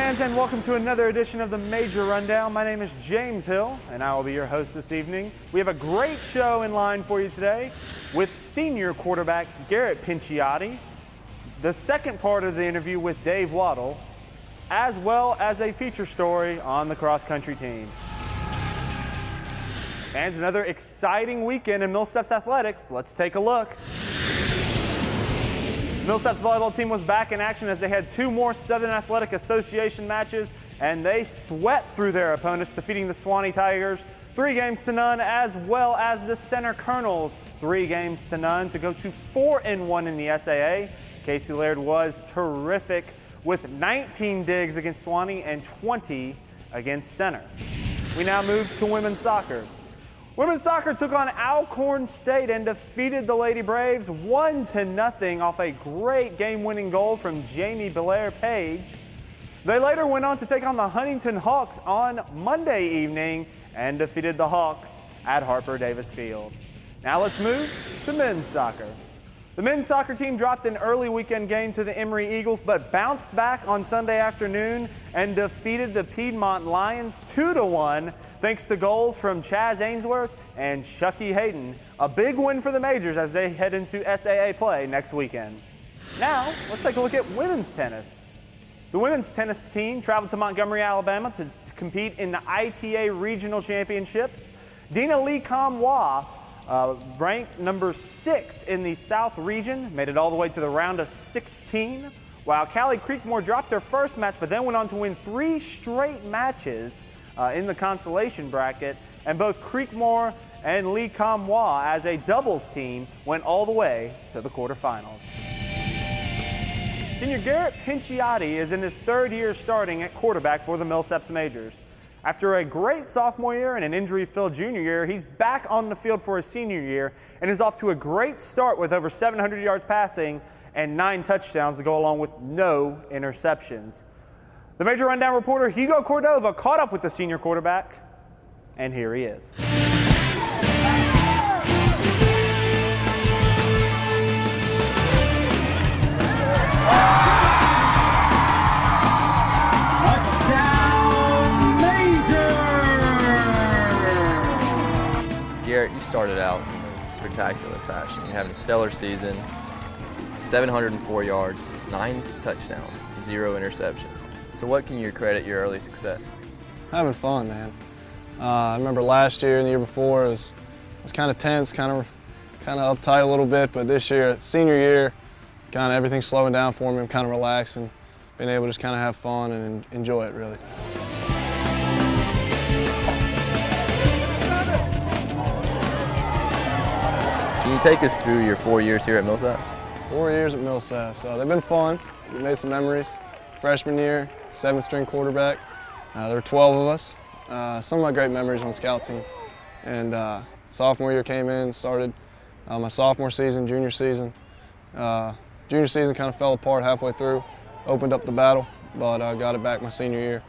fans, and welcome to another edition of the Major Rundown. My name is James Hill, and I will be your host this evening. We have a great show in line for you today with senior quarterback Garrett Pinciotti, the second part of the interview with Dave Wottle, as well as a feature story on the cross-country team. Fans, another exciting weekend in Millsaps athletics. Let's take a look. Millsaps volleyball team was back in action as they had two more Southern Athletic Association matches, and they swept through their opponents, defeating the Suwannee Tigers 3-0, as well as the Center Colonels 3-0 to go to 4-1 in the SAA. Casey Laird was terrific with 19 digs against Suwannee and 20 against Center. We now move to women's soccer. Women's soccer took on Alcorn State and defeated the Lady Braves 1-0 off a great game-winning goal from Jamie Belair-Page. They later went on to take on the Huntington Hawks on Monday evening and defeated the Hawks at Harper Davis Field. Now let's move to men's soccer. The men's soccer team dropped an early weekend game to the Emory Eagles, but bounced back on Sunday afternoon and defeated the Piedmont Lions 2-1, thanks to goals from Chaz Ainsworth and Chucky Hayden. A big win for the Majors as they head into SAA play next weekend. Now, let's take a look at women's tennis. The women's tennis team traveled to Montgomery, Alabama to compete in the ITA Regional Championships. Dina Lee Kamwa, ranked number 6 in the South region, made it all the way to the round of 16, while Callie Creekmore dropped her first match but then went on to win 3 straight matches in the consolation bracket, and both Creekmore and Lee Kamwa as a doubles team went all the way to the quarterfinals. Senior Garrett Pinciotti is in his 3rd year starting at quarterback for the Millsaps Majors. After a great sophomore year and an injury-filled junior year, he's back on the field for his senior year and is off to a great start with over 700 yards passing and 9 touchdowns to go along with no interceptions. The Major Rundown reporter Hugo Cordova caught up with the senior quarterback, and here he is. Garrett, you started out in spectacular fashion. You're having a stellar season, 704 yards, 9 touchdowns, 0 interceptions. So what can you credit your early success? Having fun, man. I remember last year and the year before it was kind of tense, kind of uptight a little bit, but this year, senior year, kind of everything's slowing down for me. I'm kind of relaxed and being able to just kind of have fun and enjoy it, really. Can you take us through your 4 years here at Millsaps? 4 years at Millsaps. They've been fun. We made some memories. Freshman year, 7th string quarterback. There were 12 of us. Some of my great memories on scout team. And sophomore year came in, started my sophomore season, junior season. Junior season kind of fell apart halfway through. Opened up the battle, but got it back my senior year.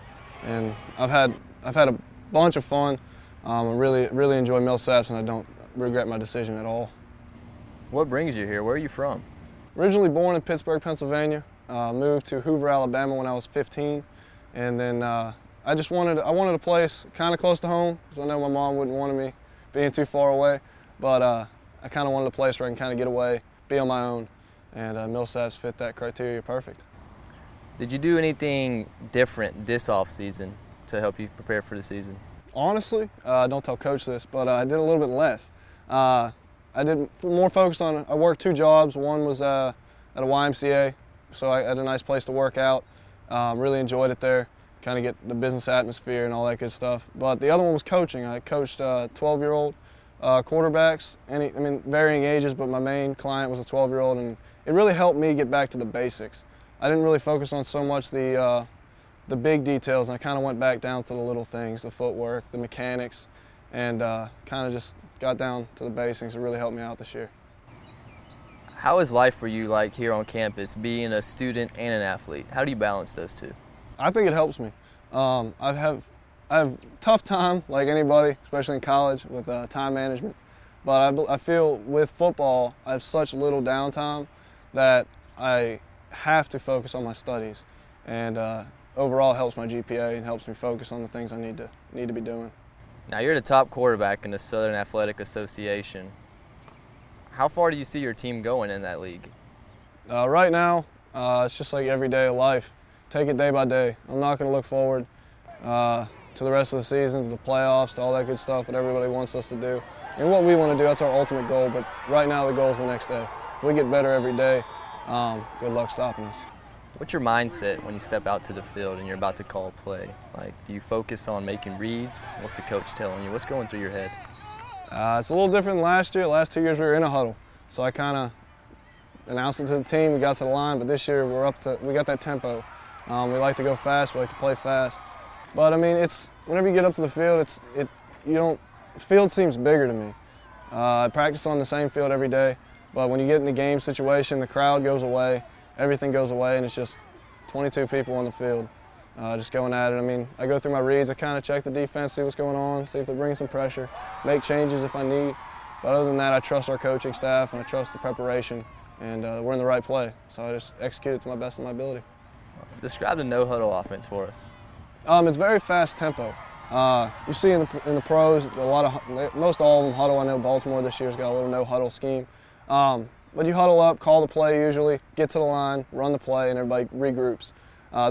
And I've had a bunch of fun. I really enjoy Millsaps, and I don't regret my decision at all. What brings you here? Where are you from? Originally born in Pittsburgh, Pennsylvania. Moved to Hoover, Alabama when I was 15, and then I wanted a place kind of close to home, because I know my mom wouldn't want me being too far away, but I kind of wanted a place where I can kind of get away, be on my own, and Millsaps fit that criteria perfect. Did you do anything different this off season to help you prepare for the season? Honestly, don't tell Coach this, but I did a little bit less. I did more focused on, I worked 2 jobs. One was at a YMCA, so I had a nice place to work out. Really enjoyed it there, kind of get the business atmosphere and all that good stuff. But the other one was coaching. I coached 12-year-old quarterbacks, varying ages, but my main client was a 12-year-old, and it really helped me get back to the basics. I didn't really focus on so much the big details, and I kind of went back down to the little things, the footwork, the mechanics, and kind of just got down to the basics. It really helped me out this year. How is life for you like here on campus, being a student and an athlete? How do you balance those two? I think it helps me. I have a tough time, like anybody, especially in college, with time management. But I feel with football, I have such little downtime that I have to focus on my studies. And overall helps my GPA and helps me focus on the things I need to be doing. Now you're the top quarterback in the Southern Athletic Association. How far do you see your team going in that league? Right now, it's just like every day of life. Take it day by day. I'm not going to look forward to the rest of the season, to the playoffs, to all that good stuff that everybody wants us to do. And what we want to do, that's our ultimate goal, but right now the goal is the next day. If we get better every day, good luck stopping us. What's your mindset when you step out to the field and you're about to call a play? Like, do you focus on making reads? What's the coach telling you? What's going through your head? It's a little different than last year. Last 2 years we were in a huddle, so I kind of announced it to the team. We got to the line, but this year we got that tempo. We like to go fast. We like to play fast. But I mean, whenever you get up to the field, the field seems bigger to me. I practice on the same field every day, but when you get in the game situation, the crowd goes away, everything goes away, and it's just 22 people on the field just going at it. I mean, I go through my reads, I kind of check the defense, see what's going on, see if they're bringing some pressure, make changes if I need. But other than that, I trust our coaching staff and I trust the preparation, and we're in the right play. So I just execute it to my best of my ability. Describe the no-huddle offense for us. It's very fast tempo. You see in the pros, most all of them huddle. I know Baltimore this year's got a little no-huddle scheme. But you huddle up, call the play usually, get to the line, run the play, and everybody regroups.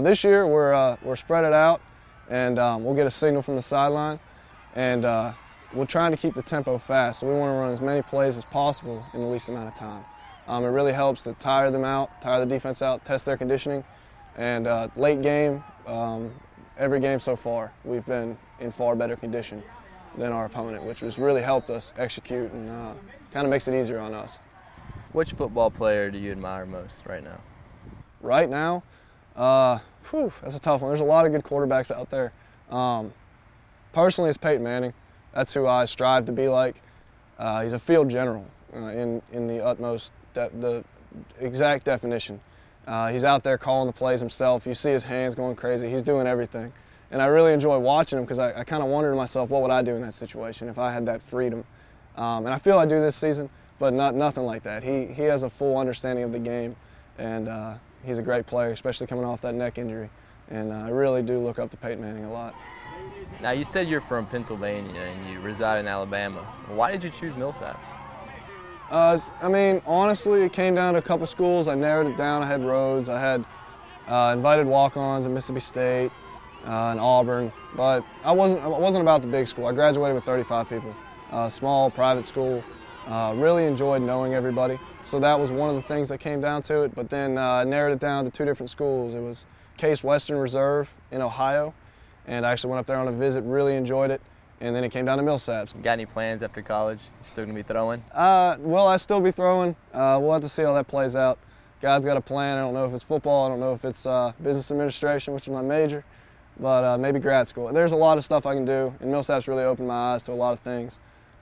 This year we're spread it out, and we'll get a signal from the sideline, and we're trying to keep the tempo fast. So we want to run as many plays as possible in the least amount of time. It really helps to tire them out, tire the defense out, test their conditioning, and late game. Every game so far, we've been in far better condition than our opponent, which has really helped us execute and kind of makes it easier on us. Which football player do you admire most right now? Right now, that's a tough one. There's a lot of good quarterbacks out there. Personally, it's Peyton Manning. That's who I strive to be like. He's a field general in the utmost, the exact definition. He's out there calling the plays himself. You see his hands going crazy. He's doing everything. And I really enjoy watching him because I kind of wonder to myself, what would I do in that situation if I had that freedom? And I feel I do this season, but nothing like that. He has a full understanding of the game, and he's a great player, especially coming off that neck injury. And I really do look up to Peyton Manning a lot. Now, you said you're from Pennsylvania and you reside in Alabama. Why did you choose Millsaps? I mean, honestly, it came down to a couple schools. I narrowed it down. I had Rhodes. I had invited walk-ons at Mississippi State and Auburn. But I wasn't about the big school. I graduated with 35 people. Small, private school. Really enjoyed knowing everybody. So that was one of the things that came down to it. But then I narrowed it down to two different schools. It was Case Western Reserve in Ohio. And I actually went up there on a visit, really enjoyed it. And then it came down to Millsaps. You got any plans after college? You still gonna be throwing? Well, I still be throwing. We'll have to see how that plays out. God's got a plan. I don't know if it's football. I don't know if it's business administration, which is my major, but maybe grad school. There's a lot of stuff I can do, and Millsaps really opened my eyes to a lot of things.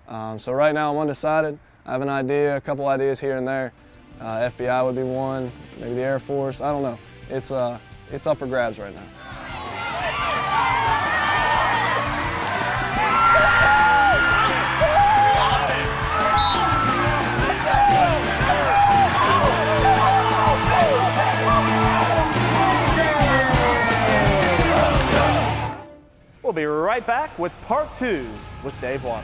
So right now I'm undecided. I have an idea, a couple ideas here and there. FBI would be one, maybe the Air Force. I don't know. It's up for grabs right now. We'll be right back with part 2 with Dave Wottle.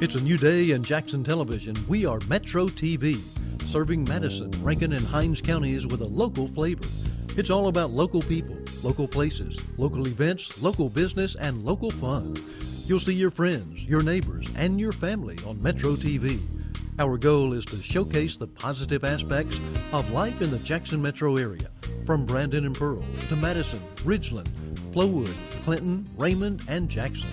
It's a new day in Jackson television. We are Metro TV, serving Madison, Rankin, and Hinds counties with a local flavor. It's all about local people, local places, local events, local business, and local fun. You'll see your friends, your neighbors, and your family on Metro TV. Our goal is to showcase the positive aspects of life in the Jackson metro area, from Brandon and Pearl to Madison, Ridgeland, Flowood, Clinton, Raymond, and Jackson.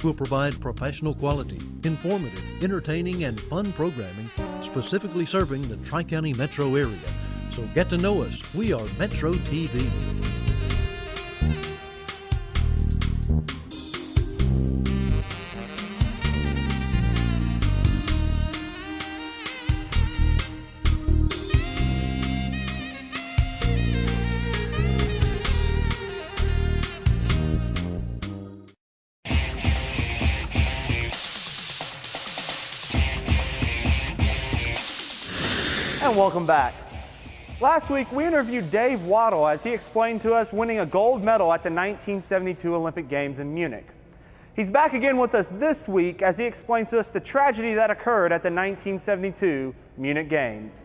We'll provide professional quality, informative, entertaining, and fun programming specifically serving the Tri-County metro area. So get to know us. We are Metro TV. And welcome back. Last week, we interviewed Dave Wottle as he explained to us winning a gold medal at the 1972 Olympic Games in Munich. He's back again with us this week as he explains to us the tragedy that occurred at the 1972 Munich Games.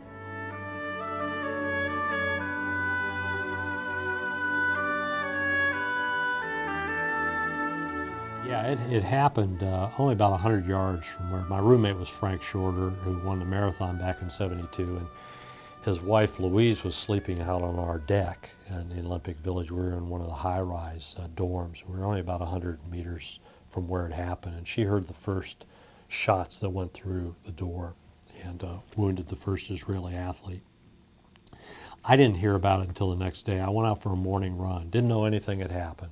Yeah, it happened only about 100 yards from where my roommate was Frank Shorter, who won the marathon back in '72, and his wife Louise was sleeping out on our deck in the Olympic Village. We were in one of the high-rise dorms. We were only about 100 meters from where it happened, and she heard the first shots that went through the door and wounded the first Israeli athlete. I didn't hear about it until the next day. I went out for a morning run, didn't know anything had happened.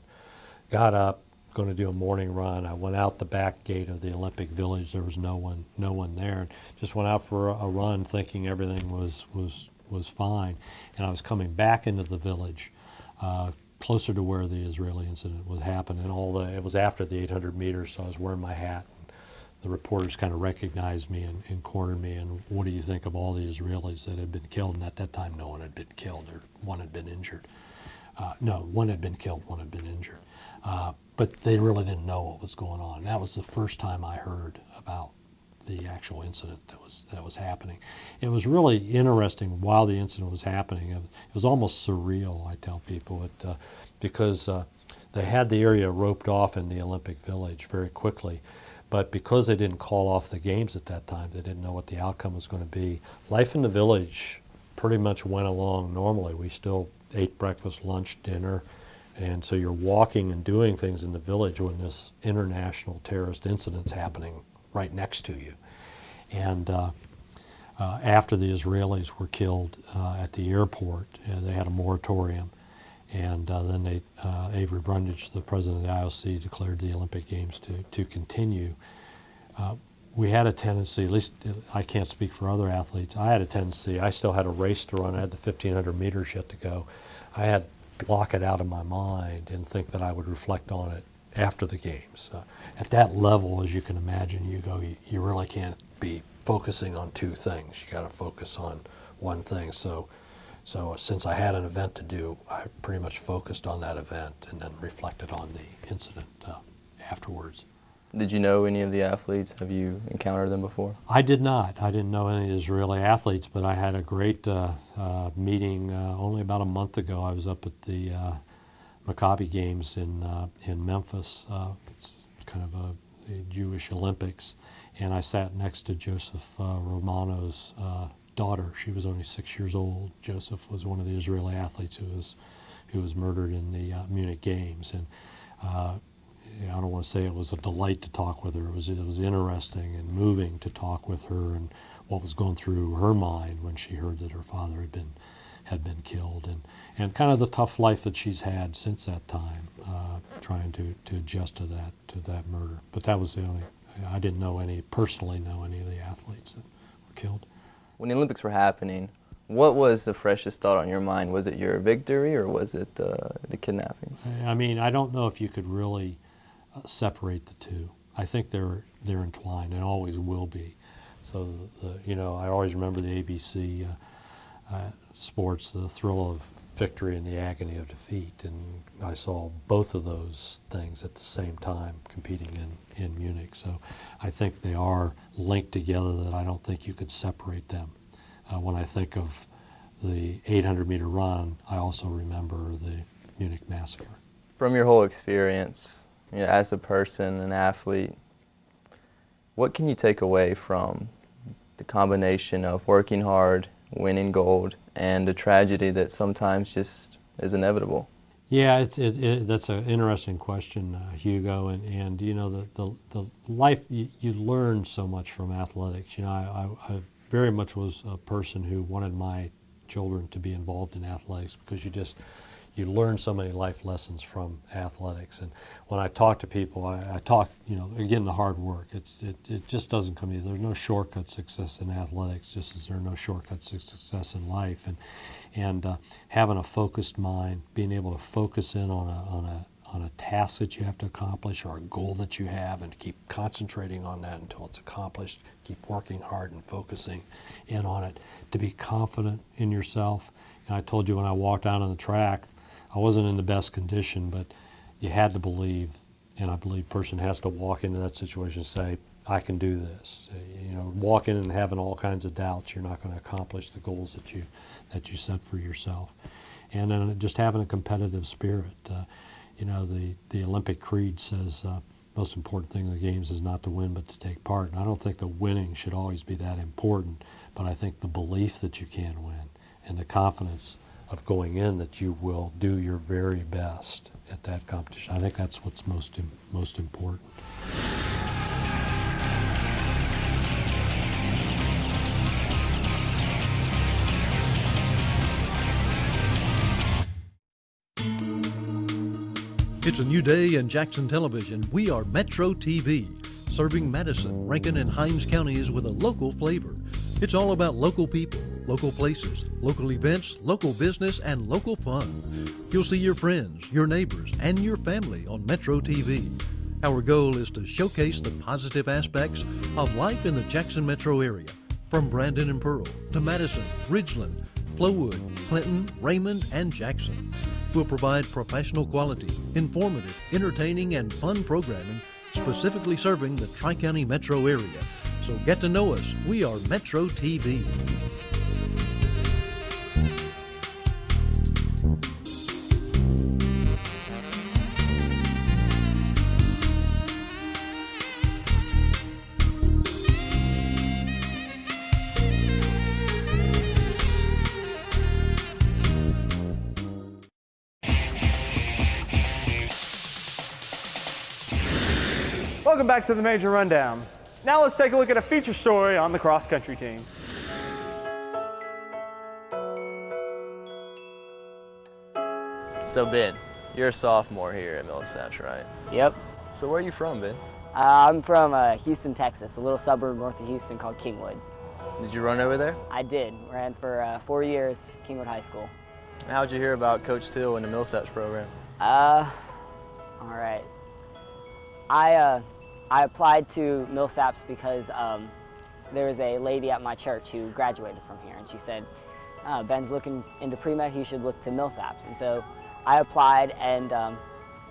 Got up, going to do a morning run. I went out the back gate of the Olympic Village. There was no one there. And just went out for a run thinking everything was fine. And I was coming back into the village, closer to where the Israeli incident was happening. And it was after the 800 meters, so I was wearing my hat. The reporters kind of recognized me and cornered me, and what do you think of all the Israelis that had been killed? And at that time, no one had been killed, or one had been injured. No, one had been killed, one had been injured. But they really didn't know what was going on. That was the first time I heard about the actual incident that was happening. It was really interesting while the incident was happening. It was almost surreal, I tell people, because they had the area roped off in the Olympic Village very quickly. But because they didn't call off the games at that time, they didn't know what the outcome was going to be. Life in the village pretty much went along normally. We still ate breakfast, lunch, dinner. And so you're walking and doing things in the village when this international terrorist incident's happening right next to you. And after the Israelis were killed at the airport, they had a moratorium. And then Avery Brundage, the president of the IOC, declared the Olympic Games to continue. We had a tendency, at least I can't speak for other athletes, I had a tendency, I still had a race to run, I had the 1,500 meters yet to go. I had block it out of my mind and think that I would reflect on it after the games. At that level, as you can imagine, you really can't be focusing on two things. You got to focus on one thing. So since I had an event to do, I pretty much focused on that event and then reflected on the incident afterwards. Did you know any of the athletes? Have you encountered them before? I did not. I didn't know any of the Israeli athletes, but I had a great meeting only about a month ago. I was up at the Maccabi Games in Memphis. It's kind of a Jewish Olympics, and I sat next to Joseph Romano's daughter. She was only 6 years old. Joseph was one of the Israeli athletes who was murdered in the Munich Games, and I don't want to say it was a delight to talk with her. It was interesting and moving to talk with her and what was going through her mind when she heard that her father had been killed, and kind of the tough life that she's had since that time, trying to adjust to that murder. But that was the only. I didn't personally know any of the athletes that were killed. When the Olympics were happening, what was the freshest thought on your mind? Was it your victory, or was it the kidnappings? I mean, I don't know if you could really separate the two. I think they're entwined and always will be. So I always remember the ABC sports, the thrill of victory and the agony of defeat, and I saw both of those things at the same time competing in Munich. So I think they are linked together, that I don't think you could separate them. When I think of the 800-meter run, I also remember the Munich massacre. From your whole experience, as a person, an athlete, what can you take away from the combination of working hard, winning gold, and a tragedy that sometimes just is inevitable? Yeah, that's an interesting question, Hugo, and the life, you learn so much from athletics. I very much was a person who wanted my children to be involved in athletics, because you learn so many life lessons from athletics. And when I talk to people, I talk, again, the hard work. It just doesn't come easy. There's no shortcut success in athletics, just as there are no shortcuts to success in life. And having a focused mind, being able to focus in on on a task that you have to accomplish or a goal that you have, and keep concentrating on that until it's accomplished. Keep working hard and focusing in on it. To be confident in yourself. And I told you when I walked out on the track, I wasn't in the best condition, but you had to believe, and I believe a person has to walk into that situation and say, I can do this. You know, walking and having all kinds of doubts, you're not going to accomplish the goals that you set for yourself. And then just having a competitive spirit. You know, the Olympic creed says most important thing in the games is not to win but to take part. And I don't think the winning should always be that important, but I think the belief that you can win and the confidence of going in that you will do your very best at that competition. I think that's what's most important. It's a new day in Jackson Television. We are Metro TV, serving Madison, Rankin, and Hinds counties with a local flavor. It's all about local people, local places, local events, local business, and local fun. You'll see your friends, your neighbors, and your family on Metro TV. Our goal is to showcase the positive aspects of life in the Jackson metro area, from Brandon and Pearl to Madison, Ridgeland, Flowood, Clinton, Raymond, and Jackson. We'll provide professional quality, informative, entertaining, and fun programming specifically serving the Tri-County metro area. So get to know us. We are Metro TV. Welcome back to the Major Rundown. Now let's take a look at a feature story on the cross-country team. So Ben, you're a sophomore here at Millsaps, right? Yep. So where are you from, Ben? I'm from Houston, Texas, a little suburb north of Houston called Kingwood. Did you run over there? I did. Ran for 4 years, Kingwood High School. How'd you hear about Coach Till and the Millsaps program? All right. I applied to Millsaps because there was a lady at my church who graduated from here, and she said, Ben's looking into pre-med, he should look to Millsaps. And so I applied, and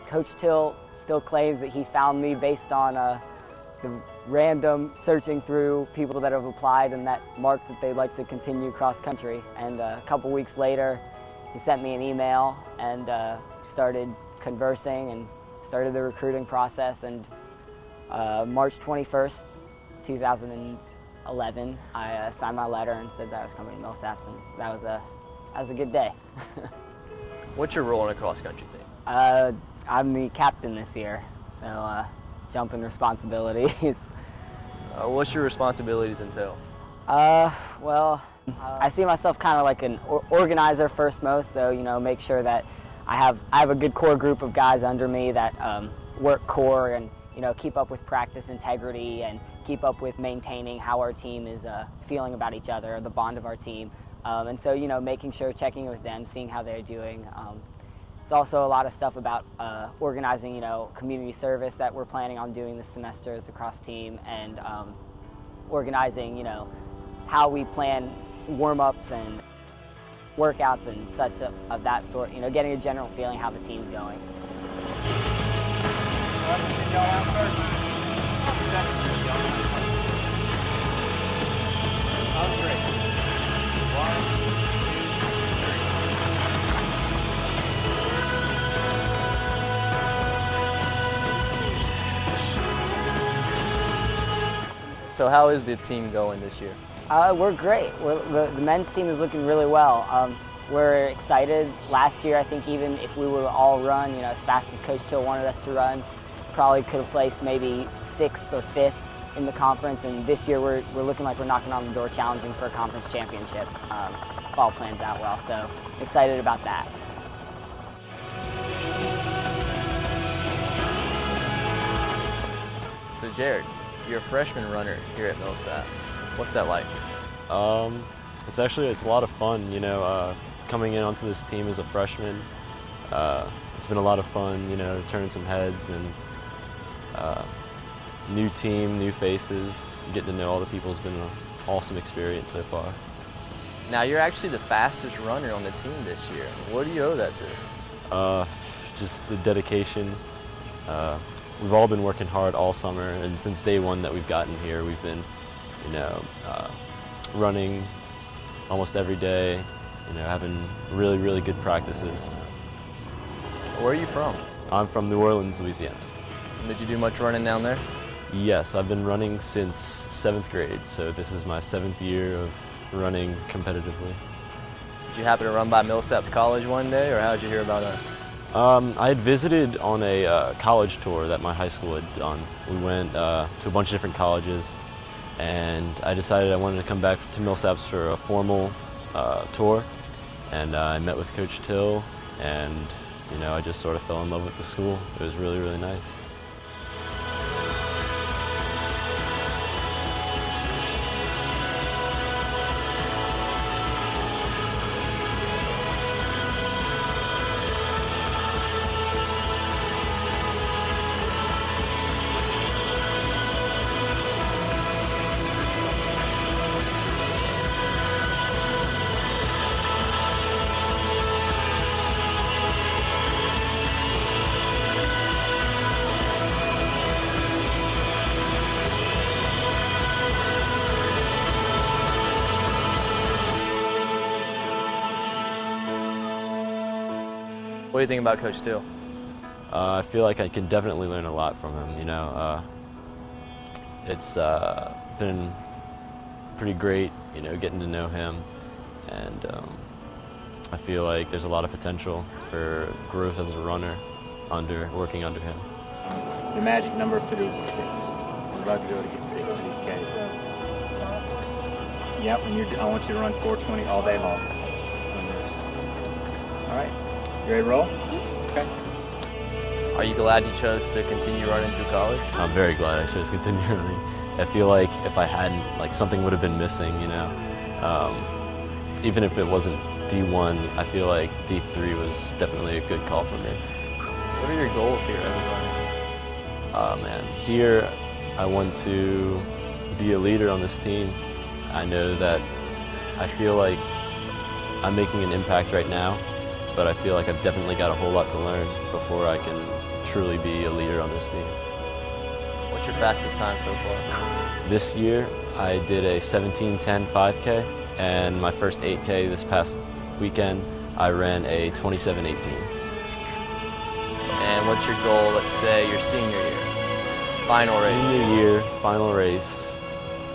Coach Till still claims that he found me based on the random searching through people that have applied and that marked that they'd like to continue cross country. And a couple weeks later, he sent me an email and started conversing and started the recruiting process. And March 21st, 2011, I signed my letter and said that I was coming to Millsaps, and that was a good day. What's your role on a cross-country team? I'm the captain this year, so jumping responsibilities. What's your responsibilities entail? Well, I see myself kind of like an organizer first most, so make sure that I have a good core group of guys under me that work core and keep up with practice integrity and keep up with maintaining how our team is feeling about each other, the bond of our team. And so, making sure, checking with them, seeing how they're doing. It's also a lot of stuff about organizing, community service that we're planning on doing this semester as a cross team, and organizing, how we plan warm-ups and workouts and such of that sort, getting a general feeling how the team's going. So how is the team going this year? We're great. The men's team is looking really well. We're excited. Last year, I think even if we would all run, as fast as Coach Till wanted us to run, probably could have placed maybe 6th or 5th in the conference. And this year, we're looking like we're knocking on the door, challenging for a conference championship. If all plans out well, so excited about that. So Jared, you're a freshman runner here at Millsaps. What's that like? It's a lot of fun, coming in onto this team as a freshman. It's been a lot of fun, you know, turning some heads and new team, new faces. Getting to know all the people has been an awesome experience so far. Now, you're actually the fastest runner on the team this year. What do you owe that to? Just the dedication. We've all been working hard all summer, and since day one that we've gotten here, we've been, you know, running almost every day, you know, having really, really good practices. Where are you from? I'm from New Orleans, Louisiana. Did you do much running down there? Yes, I've been running since 7th grade, so this is my 7th year of running competitively. Did you happen to run by Millsaps College one day, or how did you hear about us? I had visited on a college tour that my high school had done. We went to a bunch of different colleges, and I decided I wanted to come back to Millsaps for a formal tour, and I met with Coach Till, and you know, I just sort of fell in love with the school. It was really, really nice. What do you think about Coach Till? I feel like I can definitely learn a lot from him. You know, it's been pretty great, you know, getting to know him, and I feel like there's a lot of potential for growth as a runner working under him. The magic number for these is 6. We'd love to be able to get 6 in these Ks. Yep, and I want you to run 420 all day long. All right. You ready to roll? Okay. Are you glad you chose to continue running through college? I'm very glad I chose to continue running. I feel like if I hadn't, like something would have been missing, you know. Even if it wasn't D1, I feel like D3 was definitely a good call for me. What are your goals here as a runner? Man, here I want to be a leader on this team. I know that I feel like I'm making an impact right now, but I feel like I've definitely got a whole lot to learn before I can truly be a leader on this team. What's your fastest time so far? This year, I did a 17:10 5K, and my first 8K this past weekend, I ran a 27:18. And what's your goal, let's say, your senior year? Final race? Senior year, final race,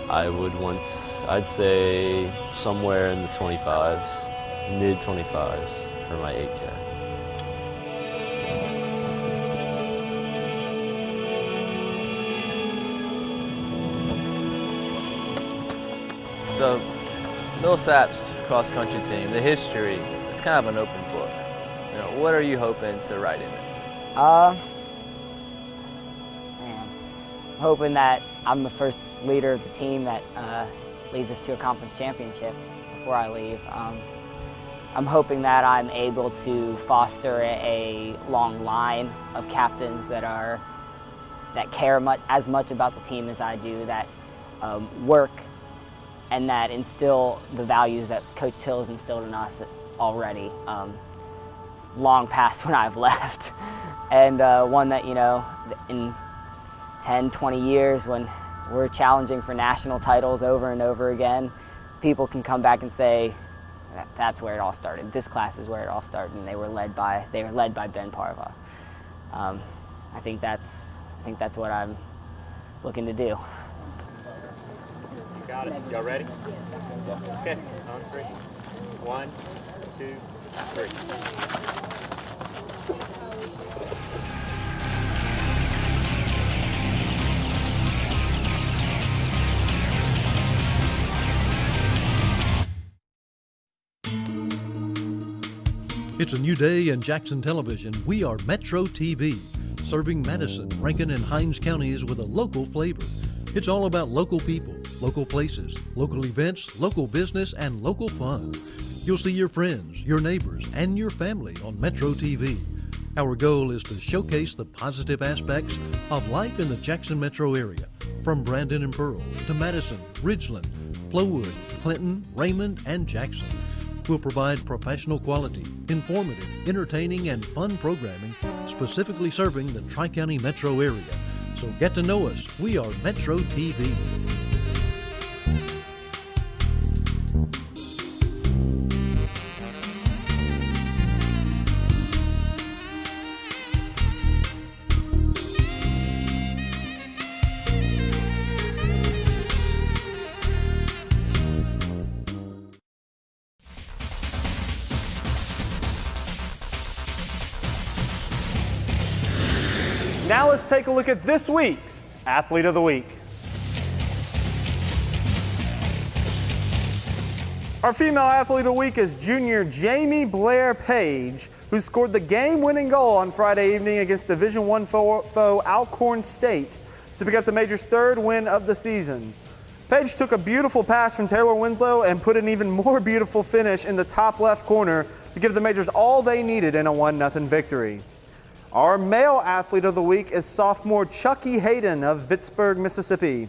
I'd say somewhere in the 25s, mid-25s for my 8K. So, Millsaps cross-country team, the history, it's kind of an open book. You know, what are you hoping to write in it? Man, I'm hoping that I'm the first leader of the team that leads us to a conference championship before I leave. I'm hoping that I'm able to foster a long line of captains that care as much about the team as I do, that work and that instill the values that Coach Till has instilled in us already, long past when I've left. And one that, you know, in 10, 20 years when we're challenging for national titles over and over again, people can come back and say, that's where it all started. This class is where it all started, and they were led by Ben Parva. I think that's what I'm looking to do. You got it. Y'all ready? Okay. On 3. 1, 2, 3. It's a new day in Jackson Television. We are Metro TV, serving Madison, Rankin, and Hinds counties with a local flavor. It's all about local people, local places, local events, local business, and local fun. You'll see your friends, your neighbors, and your family on Metro TV. Our goal is to showcase the positive aspects of life in the Jackson metro area, from Brandon and Pearl to Madison, Ridgeland, Flowood, Clinton, Raymond, and Jackson. We'll provide professional quality, informative, entertaining, and fun programming specifically serving the Tri-County metro area. So get to know us. We are Metro TV. Now let's take a look at this week's Athlete of the Week. Our female Athlete of the Week is junior Jamie Blair Page, who scored the game-winning goal on Friday evening against Division I foe Alcorn State to pick up the Major's third win of the season. Page took a beautiful pass from Taylor Winslow and put an even more beautiful finish in the top left corner to give the Majors all they needed in a 1-0 victory. Our male Athlete of the Week is sophomore Chucky Hayden of Vicksburg, Mississippi.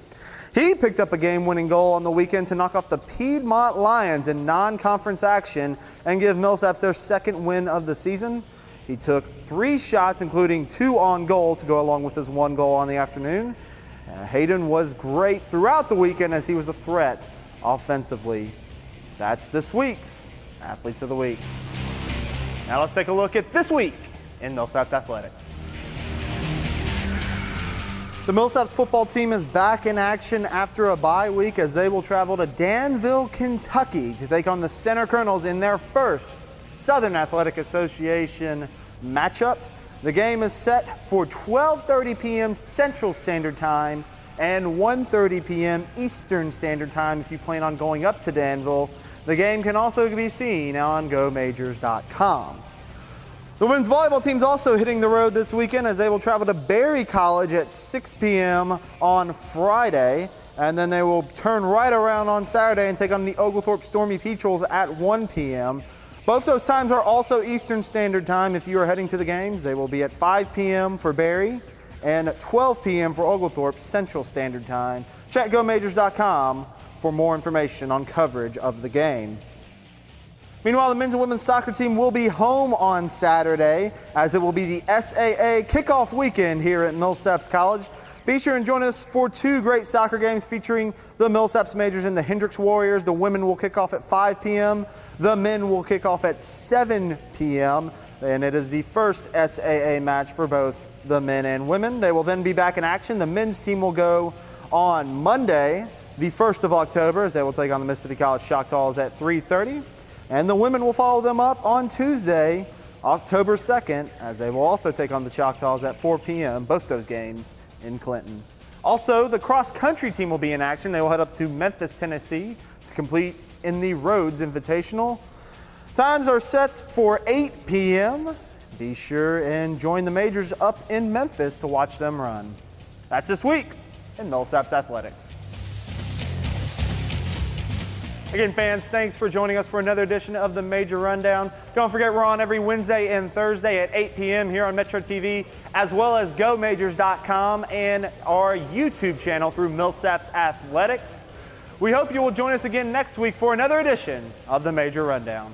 He picked up a game-winning goal on the weekend to knock off the Piedmont Lions in non-conference action and give Millsaps their second win of the season. He took 3 shots, including 2 on goal, to go along with his 1 goal on the afternoon. Hayden was great throughout the weekend as he was a threat offensively. That's this week's Athletes of the Week. Now let's take a look at this week in Millsaps Athletics. The Millsaps football team is back in action after a bye week as they will travel to Danville, Kentucky to take on the Center Colonels in their first Southern Athletic Association matchup. The game is set for 12:30 p.m. Central Standard Time and 1:30 p.m. Eastern Standard Time if you plan on going up to Danville. The game can also be seen on GoMajors.com. The women's volleyball team's also hitting the road this weekend as they will travel to Berry College at 6 p.m. on Friday, and then they will turn right around on Saturday and take on the Oglethorpe Stormy Petrels at 1 p.m. Both those times are also Eastern Standard Time. If you are heading to the games, they will be at 5 p.m. for Berry and 12 p.m. for Oglethorpe Central Standard Time. Check GoMajors.com for more information on coverage of the game. Meanwhile, the men's and women's soccer team will be home on Saturday as it will be the SAA kickoff weekend here at Millsaps College. Be sure and join us for 2 great soccer games featuring the Millsaps Majors and the Hendricks Warriors. The women will kick off at 5 p.m. The men will kick off at 7 p.m. And it is the first SAA match for both the men and women. They will then be back in action. The men's team will go on Monday, the 1st of October, as they will take on the Mississippi College Choctaws at 3:30. And the women will follow them up on Tuesday, October 2nd, as they will also take on the Choctaws at 4 p.m., both those games in Clinton. Also, the cross-country team will be in action. They will head up to Memphis, Tennessee to compete in the Rhodes Invitational. Times are set for 8 p.m. Be sure and join the Majors up in Memphis to watch them run. That's this week in Millsaps Athletics. Again, fans, thanks for joining us for another edition of the Major Rundown. Don't forget, we're on every Wednesday and Thursday at 8 p.m. here on Metro TV, as well as GoMajors.com and our YouTube channel through Millsaps Athletics. We hope you will join us again next week for another edition of the Major Rundown.